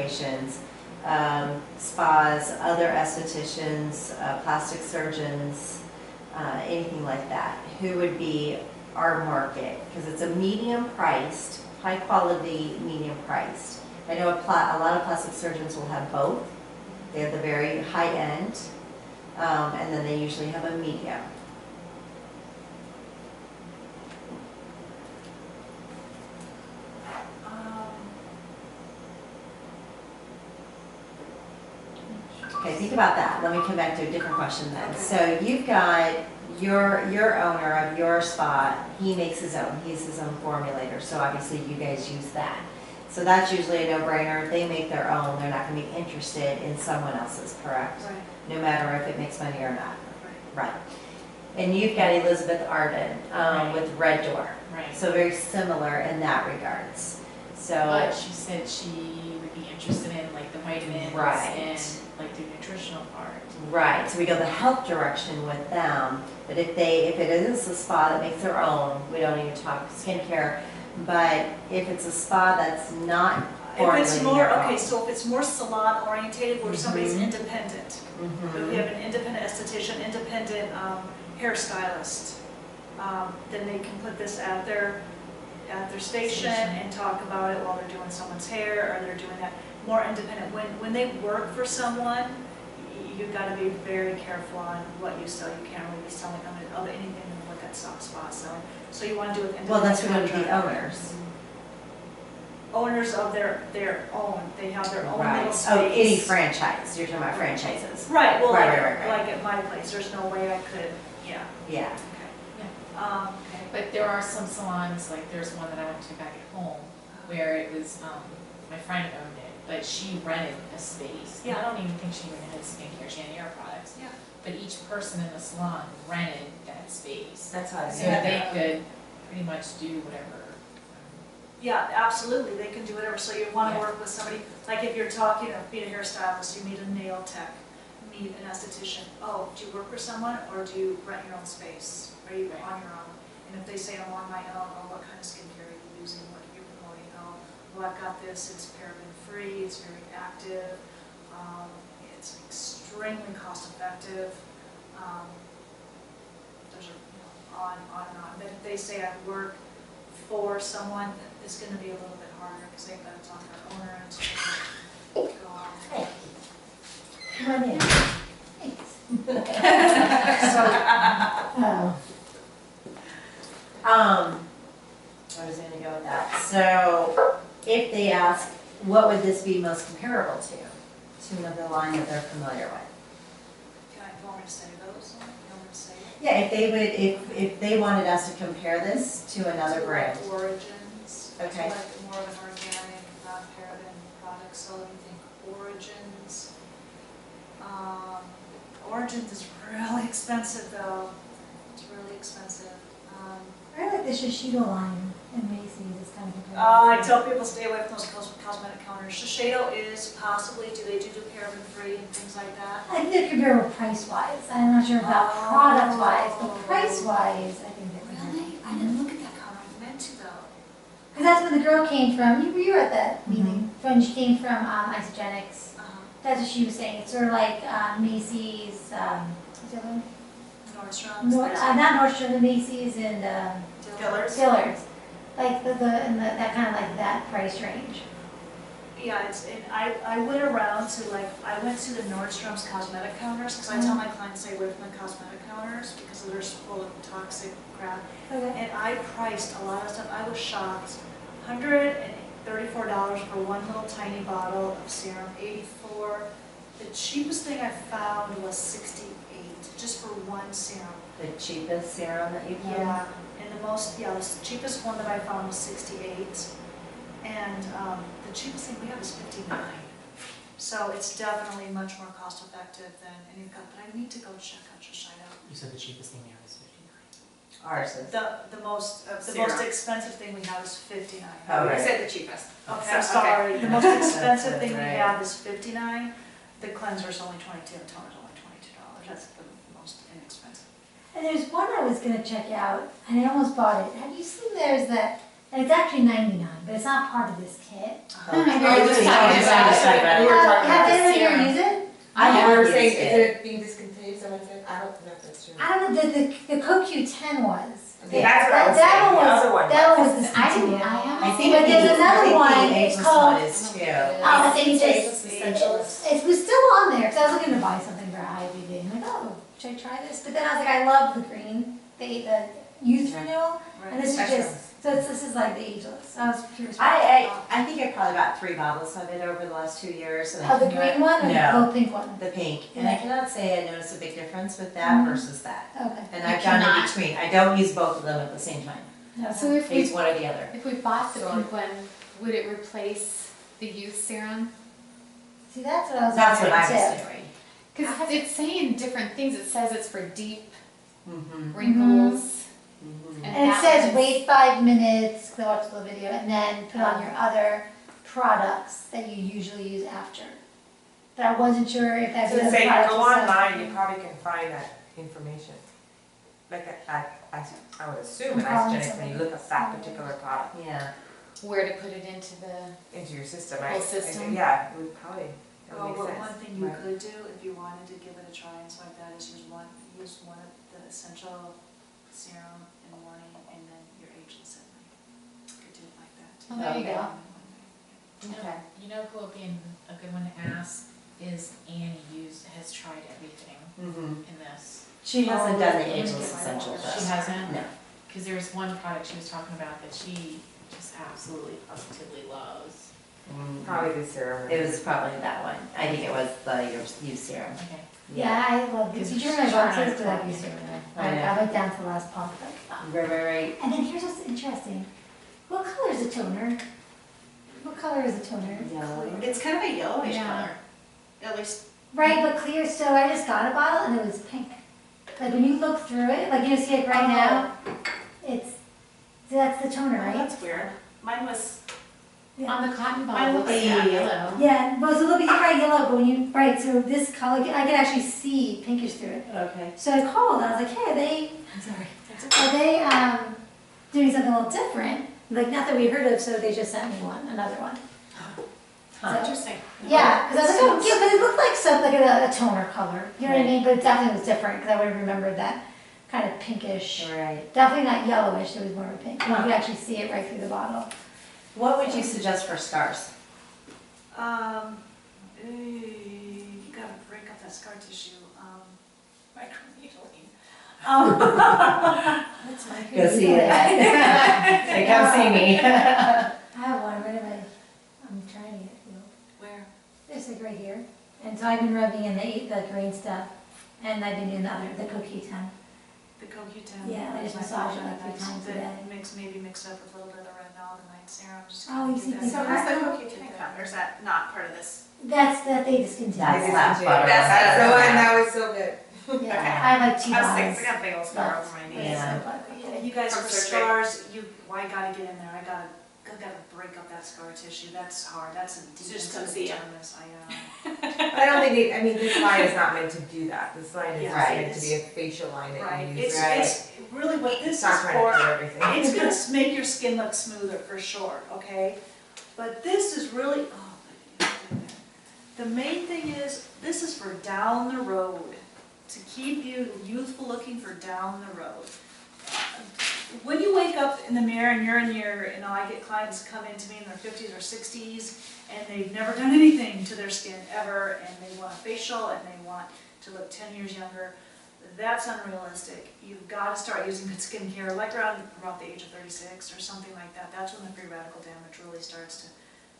organizations, spas, other estheticians, plastic surgeons, anything like that, who would be our market, because it's a medium priced, high quality, medium priced. I know a lot of plastic surgeons will have both. They have the very high end, and then they usually have a medium. Okay, think about that. Let me come back to a different question then. Okay. So you've got your owner of your spa, he makes his own. He's his own formulator, so obviously you guys use that. So that's usually a no-brainer. If they make their own, they're not going to be interested in someone else's, correct? Right. No matter if it makes money or not. Right. Right. And you've got Elizabeth Arden with Red Door. Right. So very similar in that regards. So, But she said she would be interested in like the vitamins Right. and like the nutritional part. right, so we go the health direction with them. But if it is a spa that makes their own, we don't even talk skincare. But if it's a spa that's not If it's formulating more, their okay, own. so if it's more salon orientated, where somebody's Mhm. independent, if we Mhm. have an independent esthetician, independent hairstylist, then they can put this at their station and talk about it while they're doing someone's hair, or they're doing that more independent. When they work for someone, you've got to be very careful on what you sell. You can't really be selling anything like that spa selling. So you want to do it independent. Well, that's going to be the contractor. owners. Owners of their own. They have their own Right. little space. Oh, any franchise. You're talking about franchises. Right, well, Right. like at my place, there's no way I could, yeah. Yeah. Okay. Yeah. Okay. But there are some salons, like there's one that I went to back at home, where it was, my friend owned it, but she rented a space. And I Yeah. don't even think she even had skincare, she had hair products. Yeah. But each person in the salon rented that space. That's how I So see it. they could pretty much do whatever. Yeah, absolutely, they can do whatever, so you want to Yeah. work with somebody, like if you're talking, meet a hairstylist, you meet a nail tech, meet an esthetician, oh, do you work for someone, or do you rent your own space? Are you Right. on your own? And if they say, I'm on my own, oh, what kind of skincare are you using, what are you promoting, oh, well, I've got this, it's paraben-free, it's very active, it's extremely cost-effective, there's on and on. But if they say I work for someone, it's going to be a little bit harder because they've got to talk to our owner and to go on. Hey, come on in. I was going to go with that. So, if they ask, what would this be most comparable to another line that they're familiar with? Want me to say those? You want me to say it? Yeah, if they would, if they wanted us to compare this to another To brand. like Origins. Okay. To like more of an organic, non-paraben product. So let me think. Origins. Origins is really expensive though. It's really expensive. I like the Shiseido line in Macy's. It's kind of competitive. I tell people stay away from those cosmetic counters. Shiseido is possibly, do they do paraben free and things like that? I think they're comparable price-wise. I'm not sure about Oh. product-wise, but price-wise, I think they're comparable. Really? I didn't look at that counter. I meant to though. Because that's when the girl came from. You were at that meeting. When she came from Isogenics. That's what she was saying. It's sort of like Macy's, what's the other one? Nordstrom's. Not Nordstrom, the Macy's and Dillard's. Dillard's. Like that kind of like that price range. Yeah, and I went around to I went to the Nordstrom's cosmetic counters because I tell my clients stay away from the cosmetic counters because they're full of toxic crap. Okay. And I priced a lot of stuff. I was shocked. $134 for one little tiny bottle of serum, $84. The cheapest thing I found was $68 just for one serum. The cheapest serum that you can? Yeah, and the cheapest one that I found was $68. And the cheapest thing we have is $59. So it's definitely much more cost effective than any of that. But I need to go check out Shiseido. You said the cheapest thing we have is Ours is. The most Serum. expensive thing we have is $59. Oh, You right. said the cheapest. Okay, I'm sorry. The most expensive That's thing we right. have is $59. The cleanser's only $22. The toner's only $22. That's the most inexpensive. And there's one I was going to check out, and I almost bought it. Have you seen there's that And it's actually $99, but it's not part of this kit. Oh, We were oh, just we talking about it. We were talking Have about anyone here serum. use it? I We have were used saying, it. is it being discontinued, someone said, I don't know if that's true. I don't know, the CoQ10 was. Okay, that's what I was That saying, one the was- other one. That one was I discontinued. haven't. I think But there's the- another I think one, the it's ageless called- one is too. Oh, it's Ageless just, Essentials. it was still on there, because I was looking to buy something for IBD. I'm like, oh, should I try this? But then I was like, I love the green, the youth renewal, and this is just, so this is like the ageless. I was curious. I think I probably bought 3 bottles of it over the last 2 years. And I Oh, the cannot- green one or the No, oh, pink one? the pink. And I Yeah. cannot say I noticed a big difference with that versus that. Okay. And You I've done in cannot? between. I don't use both of them at the same time. No, So I use one or the other. if we bought the So- pink one, would it replace the youth serum? see, that's what I was That's what I wondering was too. doing. Because it's saying different things. It says it's for deep Mm-hmm. wrinkles. Mm-hmm. And it that says one is- wait 5 minutes, go watch the video, and then put on your other products that you usually use after. But I wasn't sure if that's So the to say, product go was online, you probably can find that information. Like, I would assume, and isogenics, when you look up that particular product Yeah. Where to put it into the, into your system, Whole right? system? Yeah, it would probably, that Oh, would make but sense. one thing you Right. could do, if you wanted to give it a try and stuff like that, is use one of the essential serum in the morning and then your ageless at night. You could do it like that. oh, there you Okay. go. Okay. You know who would be a good one to ask is Annie has tried everything Mm-hmm. in this. She hasn't done the Oh, ageless essential She though. hasn't? No. Because there's one product she was talking about that she just absolutely positively loves. Probably the serum. It was probably that one. I think it was the youth serum. Okay. Yeah, I love these. Did you remember Sure, boxes? I Because I love used to these. remember. I went down to the last pump, like, oh. Right. And then here's what's interesting. What color is the toner? What color is the toner? Yellow. It's kind of a yellowish Yeah. color, at least. Right, but clear. So I just got a bottle and it was pink. Like when you look through it, like you see it right now, it's, so that's the toner, Oh, right? that's weird. Mine was, Yeah. On the cotton Mine bottle, looks it's like that. yellow. Yeah, well, it's a little bit, you're right, yellow, but when you, right, so this color, I can actually see pinkish through it. Okay. So I called, I was like, hey, are they doing something a little different? Like, not that we heard of, so they just sent me another one. Huh. So- interesting. Yeah, because I was like, oh, yeah, but it looked like something, like a toner color, you know what I mean? But it definitely was different, because I would have remembered that kind of pinkish, Right. definitely not yellowish, it was more of a pink. You could actually see it right through the bottle. What would you suggest for scars? You gotta break up that scar tissue, microneedling. That's my Go see it. Say, come see me. I have one, right away. I'm trying to get it healed. Where? It's like right here. And so I've been rubbing in the green stuff, and I've been doing the CoQ10. The CoQ10. Yeah, I just massage it like 3 times a day. Maybe mixed up with a little bit of retinol, the night serum, just Oh, kind you of see, get so So that. how's the CoQ10 come? Or is that not part of this? That's that they discontinued. That's not butter. That's The one that was so good. Yeah, Okay. I have like 2 I was bottles. thinking, I got a big old scar over my knee. Yeah. You guys, From for surgery. scars, I gotta get in there, I gotta break up that scar tissue, that's hard, that's a deep Just into come the see ya. dermis, I don't think, this line is not meant to do that. This line is Yeah, just right. meant to be a facial line that Right, you use. it's really what this It's is not trying to for, do everything. it's gonna make your skin look smoother for sure, okay? But this is really, the main thing is, this is for down the road, to keep you youthful looking for down the road. When you wake up in the mirror and you're in your, I get clients come in to me in their 50s or 60s, and they've never done anything to their skin ever, and they want a facial, and they want to look 10 years younger. That's unrealistic. You've got to start using good skincare, like around the age of 36 or something like that. That's when the free radical damage really starts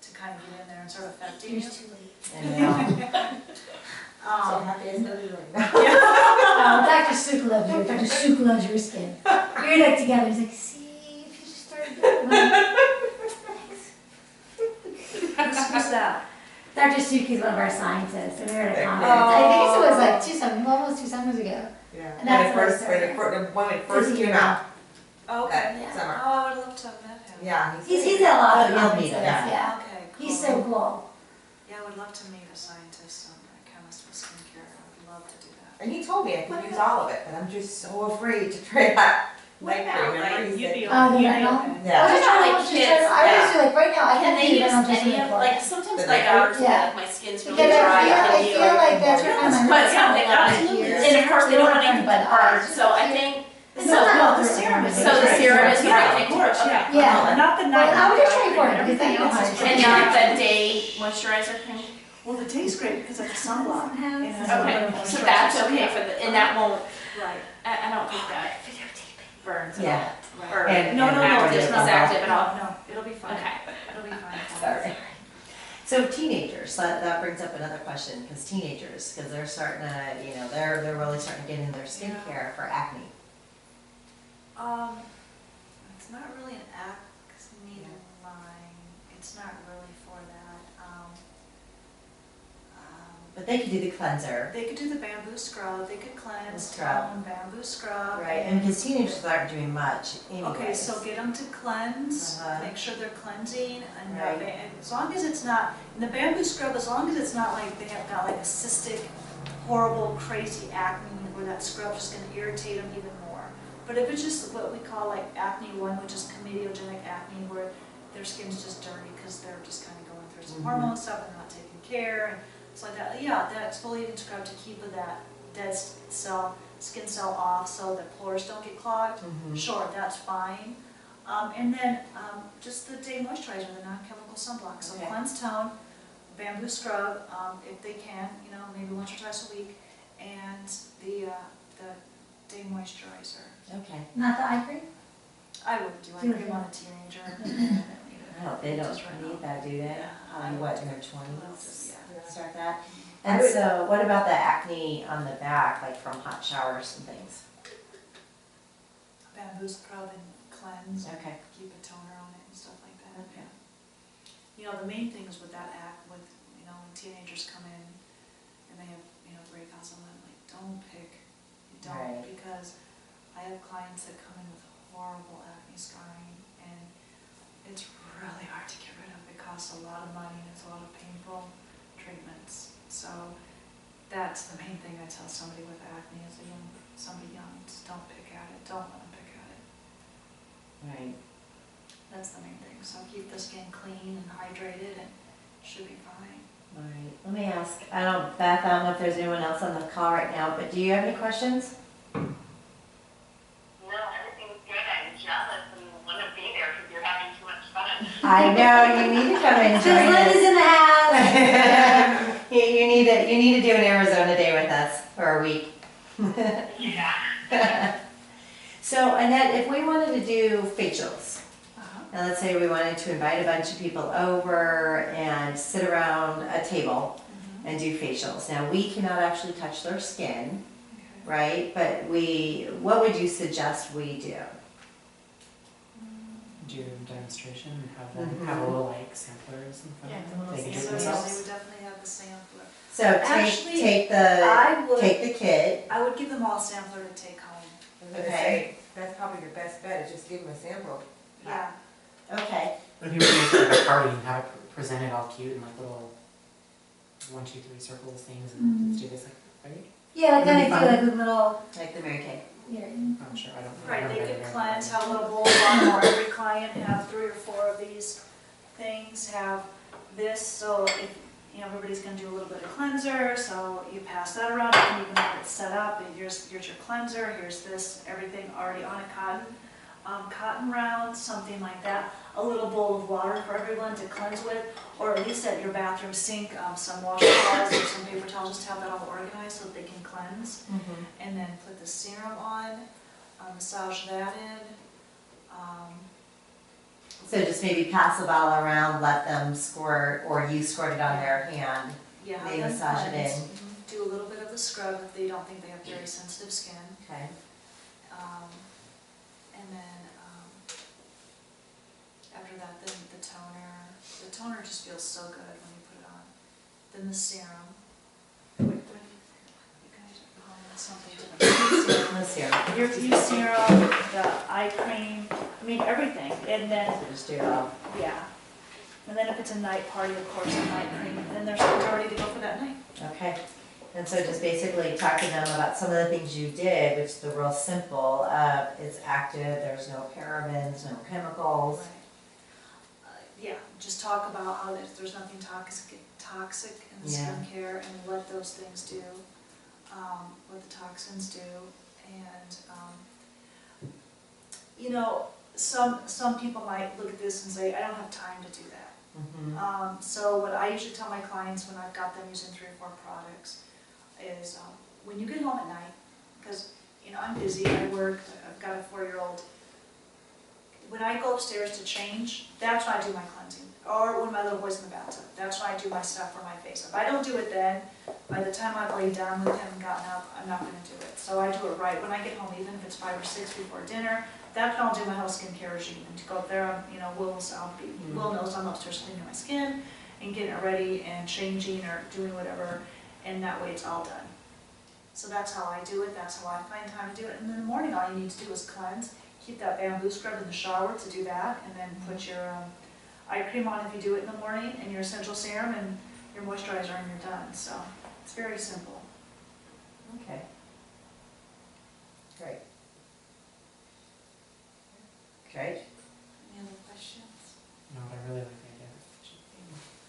to kind of get in there and start affecting you. It's too late. And, So happy as Lily right now. Dr. Suk loves you. Dr. Suk loves your skin. We're like together. He's like, see, if you just started doing Who's that? Dr. Suk is one of our scientists, and we were at a conference. I think it was like almost 2 summers ago. Yeah. And that's when what it I first, started. when it first came out. Oh, okay. That summer. Oh, I would love to have met him. Yeah. He's at a lot of You'll conferences, meet him. yeah. Okay, cool. He's so cool. Yeah, I would love to meet a scientist, a chemist with skincare. I would love to do that. And he told me I could use all of it, but I'm just so afraid to try that. Night cream, remember you You'd be said. okay. the You'd be retinol? okay. Yeah. I was just trying to, Like just kids, trying, I always do like right now, I Can can't they do use retinol just any in of, the like, sometimes The like night ours, Yeah. like my skin's really Because dry. I feel like that's what kind of. Put something on it. Here. And of course, they don't want But anything to burn, so I think, And so, sometimes the serum is- so the serum is the right Yeah, thing of to course, put, okay. yeah. Not the night. Well, I would just try for it, because Everything then else is it's great. And not the day moisturizer cream? Well, the day's great because it's a sunblock. Have It has some. a little bit Okay, of so moisturizer. that's okay for the, and that won't, Right, I don't think that burns at Yeah. all. Or And- No, no, no, active, it's is not. active at all? No, it'll be fine. Okay. It'll be fine. Sorry. So teenagers, that brings up another question, because teenagers, because they're starting to, you know, they're really starting to get in their skincare for acne. It's not really an acne line, it's not really for that. But they could do the cleanser, They could do the bamboo scrub, they could cleanse, Scrub. bamboo scrub. right? And because teenagers aren't doing much anyway. Okay, so get them to cleanse, Uh-huh. make sure they're cleansing, and Right. and as long as it's not, in the bamboo scrub, as long as it's not like they have got like a cystic, horrible, crazy acne, where that scrub's just gonna irritate them even more. But if it's just what we call like acne 1, which is comedogenic acne, where their skin's just dirty because they're just kind of going through some Mhm. hormone stuff and not taking care, and it's like that, yeah, that exfoliating scrub to keep that dead skin cell off so the pores don't get clogged. Mhm. Sure, that's fine. And then just the day moisturizer, the non-chemical sunblock. So Okay. cleanse tone, bamboo scrub, if they can, you know, maybe once or twice a week, and the day moisturizer. Okay. Not the eye cream? I wouldn't do eye cream on a teenager. No, they don't Just right need now. that, do they? Yeah. Probably what, in their 20s? Yeah. Start that? And so what about the acne on the back, like from hot showers and things? Bamboo scrub and cleanse, and Okay. keep a toner on it and stuff like that. Okay. You know, the main thing is with that with, you know, when teenagers come in and they have, you know, breakouts on them, like, don't pick. You don't, Right. because I have clients that come in with horrible acne scarring, and it's really hard to get rid of. It costs a lot of money, and it's a lot of painful treatments. So that's the main thing I tell somebody with acne as somebody young, just don't pick at it, don't let them pick at it. Right. That's the main thing. So keep the skin clean and hydrated, and it should be fine. All right. Let me ask, Beth, I don't know if there's anyone else on the call right now, but do you have any questions? No, everything's good. I'm jealous and want to be there because you're having too much fun. I know, you need to come and join us. Liz is in the house. You need to do an Arizona day with us for a week. Yeah. So Annette, if we wanted to do facials, Uh-huh. and let's say we wanted to invite a bunch of people over and sit around a table and do facials. Now, we cannot actually touch their skin, right? But what would you suggest we do? Do a demonstration and have them Mhm. have a little like samplers and Yeah, stuff. the little They can do it So samplers. they themselves. would definitely have the sampler. So Actually, take the kit. I would give them all a sampler to take home. I was gonna Okay. say, that's probably the best bet, is just give them a sample. Yeah. Okay. But if you were make like a party and have it presented all cute and like little 1, 2, 3 circles things and let's do this like right? Yeah, like That'd kind be of do fun. like with little, Like the Mary Kay. yeah. I'm sure I don't. Right, I've they never could been there. cleanse, have a little bowl of water, every client have 3 or 4 of these things, have this, so if, you know, everybody's gonna do a little bit of cleanser, so you pass that around, you can even have it set up, and here's your cleanser, here's this, everything already on a cotton round, something like that, a little bowl of water for everyone to cleanse with, or at least at your bathroom sink, some washcloths or some paper towels, just have that all organized so that they can cleanse. And then put the serum on, massage that in. So just maybe pass the bottle around, let them squirt, or you squirt it on their hand. Yeah, They have them massage it cleanse. in. Mhm. Do a little bit of the scrub if they don't think they have very sensitive skin. Okay. And then, after that, then the toner. The toner just feels so good when you put it on. Then the serum. Wait, you guys are behind something to the serum. The serum. Your serum, the eye cream, I mean, everything, and then, Just do it all. yeah. And then if it's a night party, of course, a night cream, then they're ready to go for that night. Okay. And so just basically talk to them about some of the things you did, which is real simple. It's active, there's no parabens, no chemicals. Yeah, just talk about how there's nothing toxic in the Yeah. skincare and what those things do, what the toxins do. And, you know, some people might look at this and say, I don't have time to do that. So what I usually tell my clients when I've got them using 3 or 4 products is when you get home at night, because you know I'm busy, I work, I've got a 4-year-old. When I go upstairs to change, that's when I do my cleansing. Or when my little boy's in the bathtub, that's when I do my stuff for my face. If I don't do it then, by the time I've laid down with him and gotten up, I'm not going to do it. So I do it right when I get home, even if it's 5 or 6 before dinner. That's when I'll do my whole skincare regime. And to go up there, you know, Will knows I'm upstairs cleaning my skin and getting it ready and changing or doing whatever, and that way it's all done. So that's how I do it. That's how I find time to do it. And in the morning, all you need to do is cleanse. Keep that bamboo scrub in the shower to do that, and then put your eye cream on if you do it in the morning, and your essential serum and your moisturizer, and you're done. So it's very simple. Okay. Great. Great. Any other questions? No, but I really like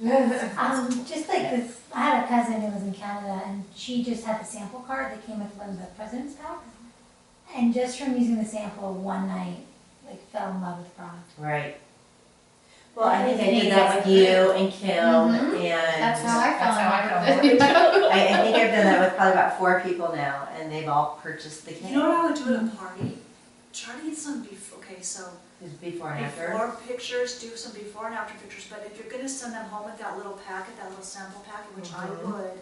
the idea of Just like this, I had a cousin who was in Canada, and she just had the sample card that came with one of the president's packs. And just from using the sample one night, like fell in love with the product. Right. Well, I think I did that with you and Kim, and That's how I That's how I fell felt. in love with it. I think I've done that with probably about 4 people now, and they've all purchased the kit. You know what I would do at a party? Try to get some okay, so Just before and after. before pictures, do some before and after pictures, but if you're gonna send them home with that little packet, that little sample packet, which I would,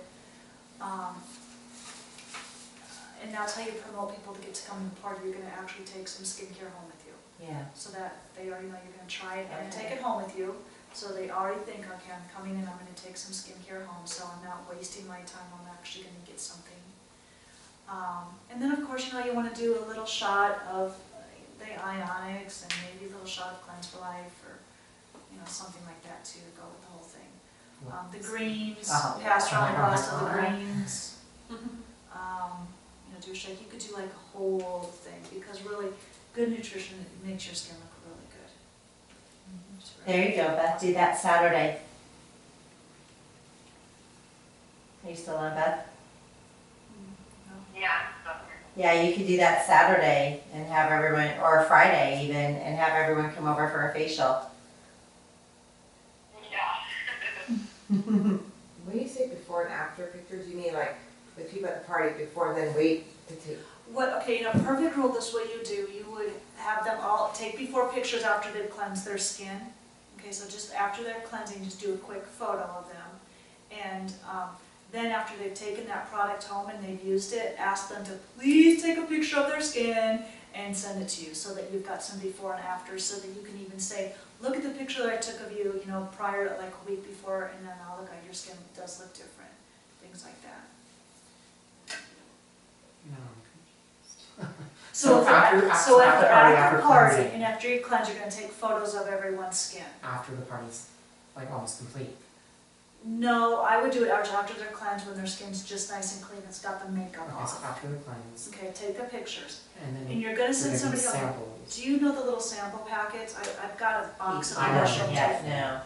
and that's how you promote people to get to come to the party, you're gonna actually take some skincare home with you. Yeah. So that they already know you're gonna try it and take it home with you, so they already think, okay, I'm coming in, I'm gonna take some skincare home, so I'm not wasting my time, I'm actually gonna get something. And then of course, you know, you wanna do a little shot of the ionics and maybe a little shot of Cleanse for Life or, you know, something like that too, to go with the whole thing. The greens, pass around the rest of the greens. You know, do a shake. You could do like a whole thing because really good nutrition makes your skin look really good. There you go, Beth. Do that Saturday. Are you still on, Beth? Yeah. Yeah, you could do that Saturday and have everyone, or Friday even, and have everyone come over for a facial. Yeah. When you say before and after pictures, you mean like with people at the party before, then wait to take? Okay, you know, perfect rule, this way you do, you would have them all take before pictures after they've cleansed their skin. Okay, so just after they're cleansing, just do a quick photo of them. And then after they've taken that product home and they've used it, ask them to please take a picture of their skin and send it to you so that you've got some before and after, so that you can even say, look at the picture that I took of you, you know, prior, like a week before, and then I'll look at your skin, does look different, things like that. No. So after after party, cleansing. and after you cleanse, you're gonna take photos of everyone's skin. After the party's like almost complete. No, I would do it after their cleanse, when their skin's just nice and clean, it's got the makeup Okay, so off. after the cleanse, Okay, take the pictures, and then and you're gonna send we're gonna somebody else. samples. Do you know the little sample packets? I've got a box of I them. don't I'll show know you. yet, no.